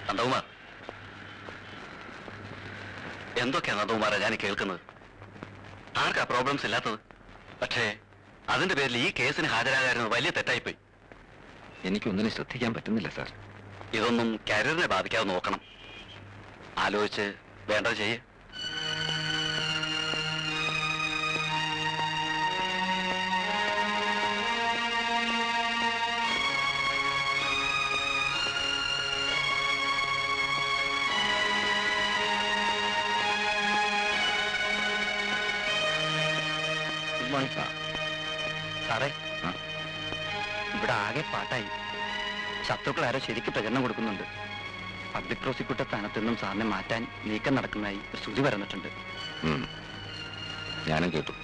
നന്ദകുമാർ, എന്തൊക്കെയാ നന്ദകുമാരാ ഞാൻ കേൾക്കുന്നത്? ആർക്കാ പ്രോബ്ലംസ് ഇല്ലാത്തത്? പക്ഷേ അതിന്റെ പേരിൽ ഈ കേസിന് ഹാജരാകാരുന്നത് വലിയ തെറ്റായിപ്പോയി. എനിക്കൊന്നിനും ശ്രദ്ധിക്കാൻ പറ്റുന്നില്ല സാർ. ഇതൊന്നും കരിയറിനെ ബാധിക്കാതെ നോക്കണം. ആലോചിച്ച് വേണ്ടത് ചെയ്യേ. സാറേ, ഇവിടെ ആകെ പാട്ടായി. ശത്രുക്കൾ ആരോ ശരിക്കും പ്രചരണം കൊടുക്കുന്നുണ്ട്. പബ്ലിക് പ്രോസിക്യൂട്ടർ സ്ഥാനത്ത് നിന്നും സാറിനെ മാറ്റാൻ നീക്കം നടക്കുന്നതായി ഒരു ശ്രുതി പറഞ്ഞിട്ടുണ്ട്. ഞാനും കേട്ടു.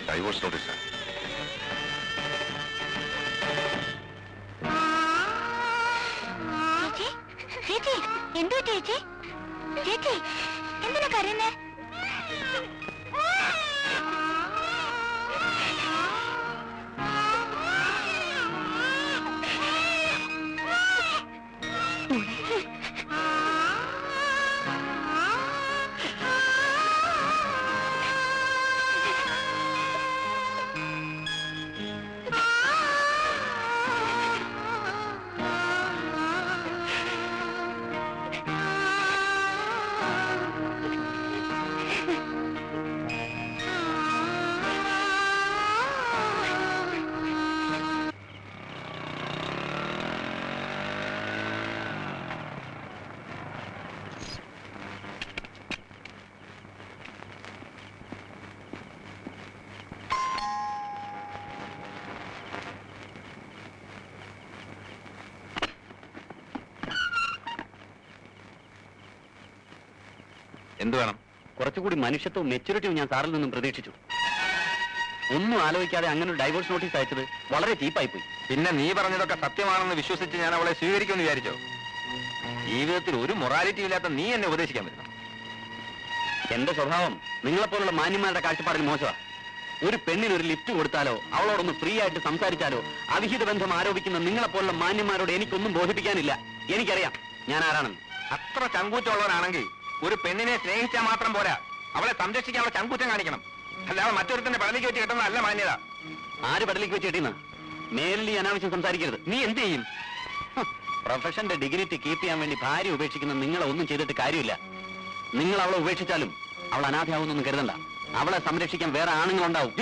ഡൈവോഴ്സ് നോട്ടീസാ. ചേച്ചി, എന്തോ ചേച്ചി? ചേച്ചി എന്തിനാ കരയുന്നേ? എന്ത് വേണം? കുറച്ചുകൂടി മനുഷ്യത്വവും മെച്യൂരിറ്റിയും ഞാൻ സാറിൽ നിന്നും പ്രതീക്ഷിച്ചു. ഒന്നും ആലോചിക്കാതെ അങ്ങനെ ഒരു ഡൈവോഴ്സ് നോട്ടീസ് അയച്ചത് വളരെ ചീപ്പായി പോയി. പിന്നെ നീ പറഞ്ഞതൊക്കെ സത്യമാണെന്ന് വിശ്വസിച്ച് ഞാൻ അവളെ സ്വീകരിക്കുമെന്ന് വിചാരിച്ചോ? ജീവിതത്തിൽ ഒരു മൊറാലിറ്റി ഇല്ലാത്ത നീ എന്നെ ഉപദേശിക്കാൻ പറ്റണം. എന്റെ സ്വഭാവം നിങ്ങളെപ്പോലുള്ള മാന്യന്മാരുടെ കാഴ്ചപ്പാടിൽ മോശമാണ്. ഒരു പെണ്ണിന് ഒരു ലിഫ്റ്റ് കൊടുത്താലോ അവളോടൊന്ന് ഫ്രീ ആയിട്ട് സംസാരിച്ചാലോ അവിഹിത ബന്ധം ആരോപിക്കുന്ന നിങ്ങളെപ്പോലുള്ള മാന്യന്മാരോട് എനിക്കൊന്നും ബോധിപ്പിക്കാനില്ല. എനിക്കറിയാം ഞാൻ ആരാണെന്ന്. അത്ര ചങ്കൂറ്റമുള്ളവരാണെങ്കിൽ ഒരു പെണ്ണിനെ സ്നേഹിച്ചാൽ മാത്രം പോരാ, അവളെ സംരക്ഷിക്കാനുള്ള ചങ്കൂറ്റം കാണിക്കണം. അല്ലാതെ മറ്റൊരുത്തന്റെ പടലിക്ക് വെച്ച് കിട്ടുന്നതല്ല മാന്യത. ആര് പടലിക്ക് വെച്ച് കിട്ടിയെന്ന് മേലിൽ ഈ അനാവശ്യം സംസാരിക്കരുത്. നീ എന്ത് ചെയ്യും? പ്രൊഫഷന്റെ ഡിഗ്നിറ്റി കീപ്പ് ചെയ്യാൻ വേണ്ടി ഭാര്യ ഉപേക്ഷിക്കുന്ന നിങ്ങളെ ഒന്നും ചെയ്തിട്ട് കാര്യമില്ല. നിങ്ങൾ അവളെ ഉപേക്ഷിച്ചാലും അവൾ അനാഥയാവുന്നൊന്നും കരുതണ്ട. അവളെ സംരക്ഷിക്കാൻ വേറെ ആണുങ്ങളുണ്ടാവും.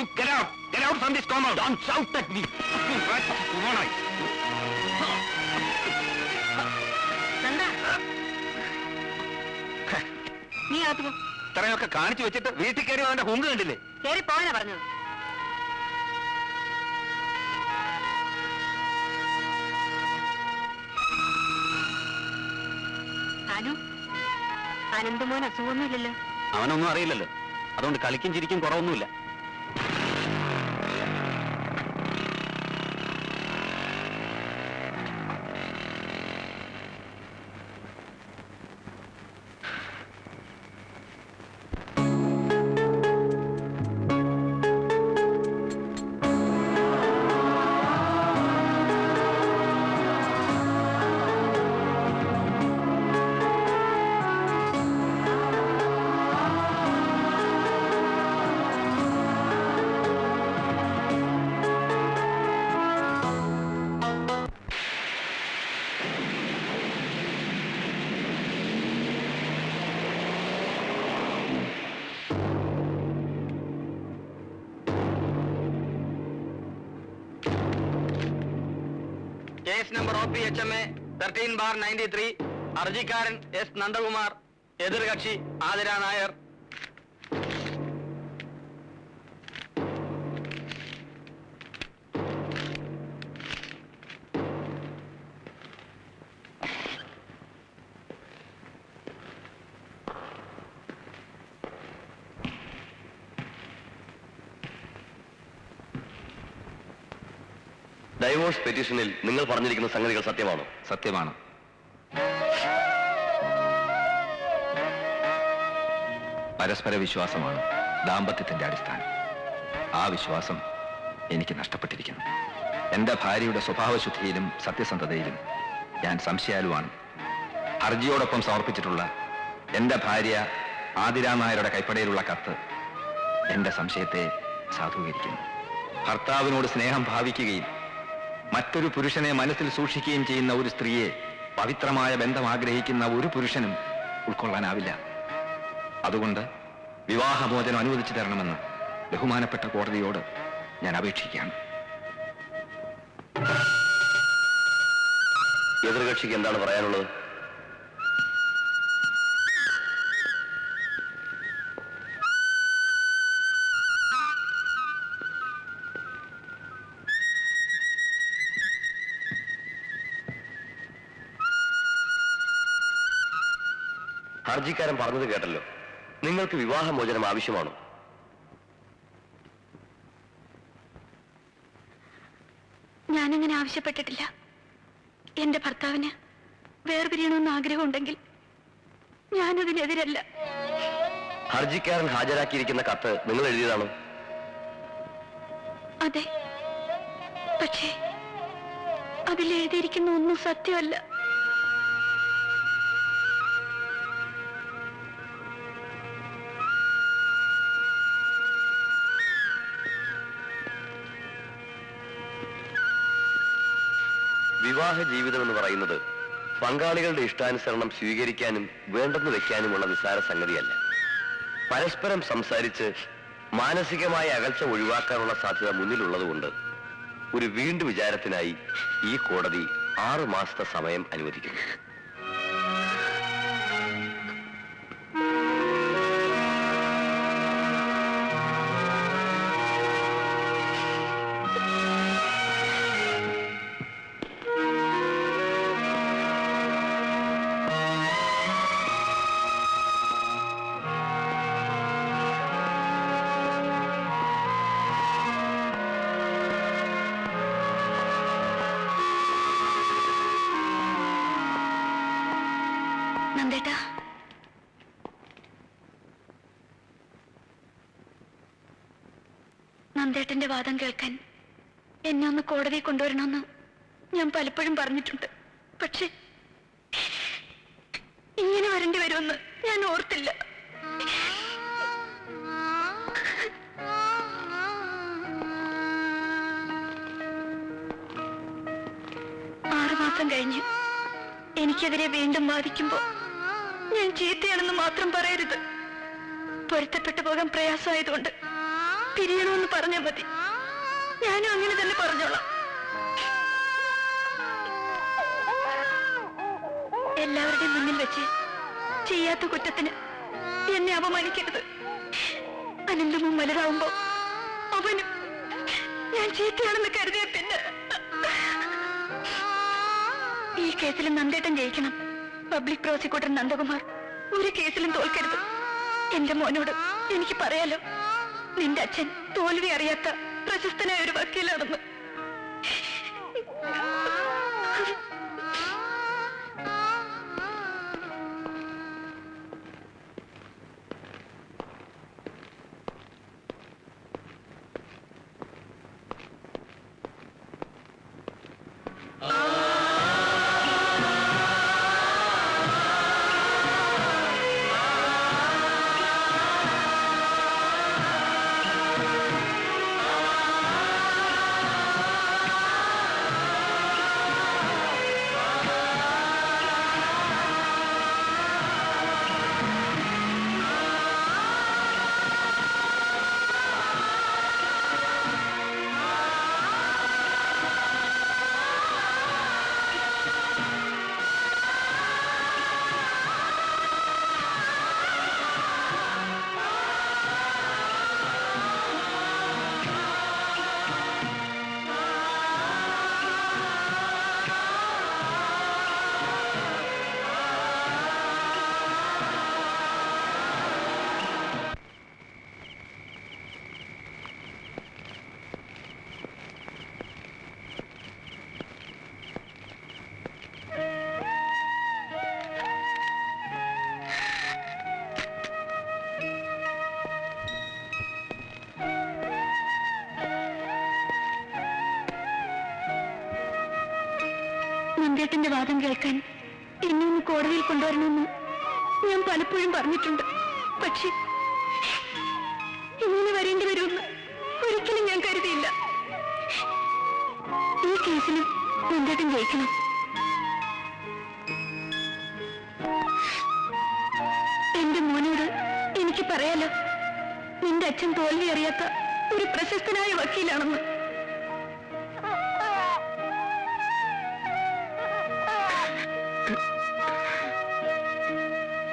നീ ആദ്യം ഇത്രയൊക്കെ കാണിച്ചു വെച്ചിട്ട് വീട്ടിൽ കയറി അവന്റെ ഹുങ്ക് കണ്ടില്ലേ? കയറി പോകാനാ പറഞ്ഞത്. അനന്തമോൻ അസുഖമൊന്നുമില്ലല്ലോ? അവനൊന്നും അറിയില്ലല്ലോ, അതുകൊണ്ട് കളിക്കും ചിരിക്കും കുറവൊന്നുമില്ല. കേസ് നമ്പർ OPHMA 13/93, ഹർജിക്കാരൻ S. നന്ദകുമാർ, എതിർകക്ഷി ആതിര നായർ. ഡൈവോഴ്സ് പെറ്റീഷനിൽ നിങ്ങൾ പറഞ്ഞിരിക്കുന്ന സംഗതികൾ സത്യമാണോ? സത്യമാണ്. പരസ്പര വിശ്വാസമാണ് ദാമ്പത്യത്തിന്റെ അടിസ്ഥാനം. ആ വിശ്വാസം എനിക്ക് നഷ്ടപ്പെട്ടിരിക്കുന്നു. എന്റെ ഭാര്യയുടെ സ്വഭാവശുദ്ധിയിലും സത്യസന്ധതയിലും ഞാൻ സംശയാലുവാണ്. ഹർജിയോടൊപ്പം സമർപ്പിച്ചിട്ടുള്ള എന്റെ ഭാര്യ ആതിര നായരുടെ കൈപ്പടയിലുള്ള കത്ത് എന്റെ സംശയത്തെ സാധൂകരിക്കുന്നു. ഭർത്താവിനോട് സ്നേഹം ഭാവിക്കുകയും മറ്റൊരു പുരുഷനെ മനസ്സിൽ സൂക്ഷിക്കുകയും ചെയ്യുന്ന ഒരു സ്ത്രീയെ പവിത്രമായ ബന്ധം ആഗ്രഹിക്കുന്ന ഒരു പുരുഷനും ഉൾക്കൊള്ളാനാവില്ല. അതുകൊണ്ട് വിവാഹമോചനം അനുവദിച്ചു തരണമെന്ന് ബഹുമാനപ്പെട്ട കോടതിയോട് ഞാൻ അപേക്ഷിക്കുകയാണ്. എതിർകക്ഷിക്ക് എന്താണ് പറയാനുള്ളത്? ഹർജിക്കാരൻ പറഞ്ഞത് കേട്ടല്ലോ. നിങ്ങൾക്ക് വിവാഹമോചനം ആവശ്യമാണോ? ഞാനങ്ങനെ ആവശ്യപ്പെട്ടിട്ടില്ല. എന്റെ ഭർത്താവിന് വേർപിരിയണമെന്ന് ആഗ്രഹമുണ്ടെങ്കിൽ ഞാനതിനെതിരല്ല. ഹർജിക്കാരൻ ഹാജരാക്കിയിരിക്കുന്ന കത്ത് നിങ്ങൾ എഴുതിയതാണോ? അതെ, പക്ഷേ അതിലെഴുതിയിരിക്കുന്ന ഒന്നും സത്യമല്ല. വിവാഹ ജീവിതം എന്ന് പറയുന്നത് പങ്കാളികളുടെ ഇഷ്ടാനുസരണം സ്വീകരിക്കാനും വേണ്ടെന്ന് വെക്കാനുമുള്ള നിസ്സാര സംഗതിയല്ല. പരസ്പരം സംസാരിച്ച് മാനസികമായ അകൽച്ച ഒഴിവാക്കാനുള്ള സാധ്യത മുന്നിലുള്ളതുകൊണ്ട് ഒരു വീണ്ടും വിചാരത്തിനായി ഈ കോടതി 6 മാസത്തെ സമയം അനുവദിക്കുന്നു. നന്ദേട്ടാ, നന്ദേട്ടന്റെ വാദം കേൾക്കാൻ എന്നെ ഒന്ന് കോടതിയിൽ കൊണ്ടുവരണമെന്ന് ഞാൻ പലപ്പോഴും പറഞ്ഞിട്ടുണ്ട്. പക്ഷെ ഇങ്ങനെ വരേണ്ടി വരുമെന്ന് ഞാൻ ഓർത്തില്ല. കഴിഞ്ഞ് എനിക്കെതിരെ വീണ്ടും വാദിക്കുമ്പോ ഞാൻ ചീത്തയാണെന്ന് മാത്രം പറയരുത്. പൊരുത്തപ്പെട്ടു പോകാൻ പ്രയാസമായതുകൊണ്ട് പിരിയണമെന്ന് പറഞ്ഞാൽ മതി. ഞാനും അങ്ങനെ തന്നെ പറഞ്ഞോളാം. എല്ലാവരുടെയും മുന്നിൽ വെച്ച് ചെയ്യാത്ത കുറ്റത്തിന് എന്നെ അപമാനിക്കരുത്. അനന്തമും വലുതാവുമ്പോ അവനും ഞാൻ ചീത്തയാണെന്ന് കരുതിയ പിന്നെ ഈ കേസിൽ നന്ദേട്ടൻ ജയിക്കണം. പബ്ലിക് പ്രോസിക്യൂട്ടർ നന്ദകുമാർ ഒരു കേസിലും തോൽക്കരുത്. എന്റെ മോനോട് എനിക്ക് പറയാലോ, നിന്റെ അച്ഛൻ തോൽവി അറിയാത്ത പ്രശസ്തനായ ഒരു വക്കീലാണെന്ന്. നന്ദേട്ടന്റെ വാദം കേൾക്കാൻ എന്നെ ഒന്ന് കോടതിയിൽ കൊണ്ടുവരണമെന്ന് ഞാൻ പലപ്പോഴും പറഞ്ഞിട്ടുണ്ട്. പക്ഷെ ഇങ്ങനെ വരേണ്ടി വരുമെന്ന് ഒരിക്കലും ഞാൻ കരുതിയില്ല. ഈ കേസിലും നന്ദേട്ടൻ ജയിക്കണം. എന്റെ മോനോട് എനിക്ക് പറയാലോ, നിന്റെ അച്ഛൻ തോൽവി അറിയാത്ത ഒരു പ്രശസ്തനായ വക്കീലാണെന്ന്.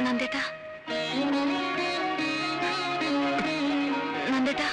നന്ദേട്ടാ, നന്ദേട്ടാ,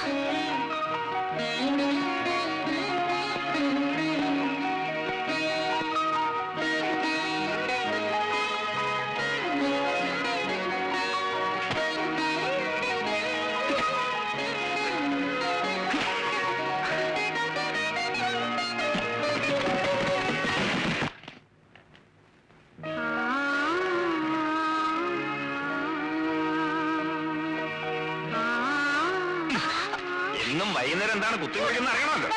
ഇന്നും വൈകുന്നേരം എന്താണ് കുത്തിവെക്കുന്ന അറിയണമല്ലോ.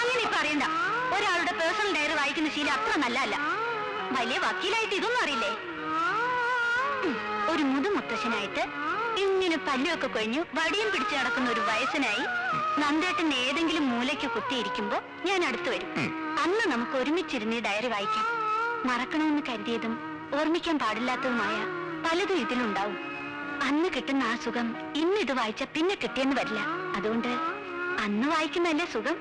അങ്ങനെ ഇപ്പൊ അറിയണ്ട. ഒരാളുടെ പേഴ്സണൽ ഡയറി വായിക്കുന്ന ശീലം അത്ര നല്ലതല്ല. വലിയ വക്കീലായിട്ട് ഇതൊന്നും അറിയില്ലേ? ഒരു മുതുമുത്തശ്ശനായിട്ട് ഇങ്ങനെ പല്ലുമൊക്കെ കൊഴിഞ്ഞു വടിയും പിടിച്ചു നടക്കുന്ന ഒരു വയസ്സനായി നന്ദേട്ടൻ ഏതെങ്കിലും മൂലയ്ക്ക് കുത്തിയിരിക്കുമ്പോ ഞാൻ അടുത്തു വരും. അന്ന് നമുക്ക് ഒരുമിച്ചിരുന്ന് ഡയറി വായിക്കാം. മറക്കണമെന്ന് കരുതിയതും ഓർമ്മിക്കാൻ പാടില്ലാത്തതുമായ പലതും ഇതിലുണ്ടാവും. അന്ന് കിട്ടുന്ന ആ സുഖം ഇന്ന് ഇത് വായിച്ച പിന്നെ കിട്ടിയെന്ന് വരില്ല. അതുകൊണ്ട് അന്ന് വായിക്കുന്നതല്ലേ സുഖം.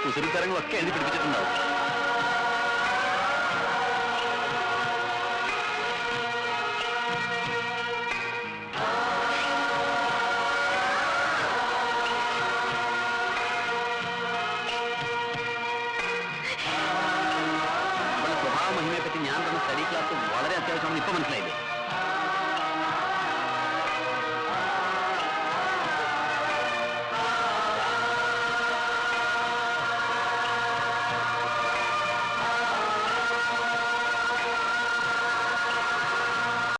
കുസൃത്തരങ്ങളൊക്കെ എഴുതി പിടിപ്പിച്ചിട്ടുണ്ടാവും.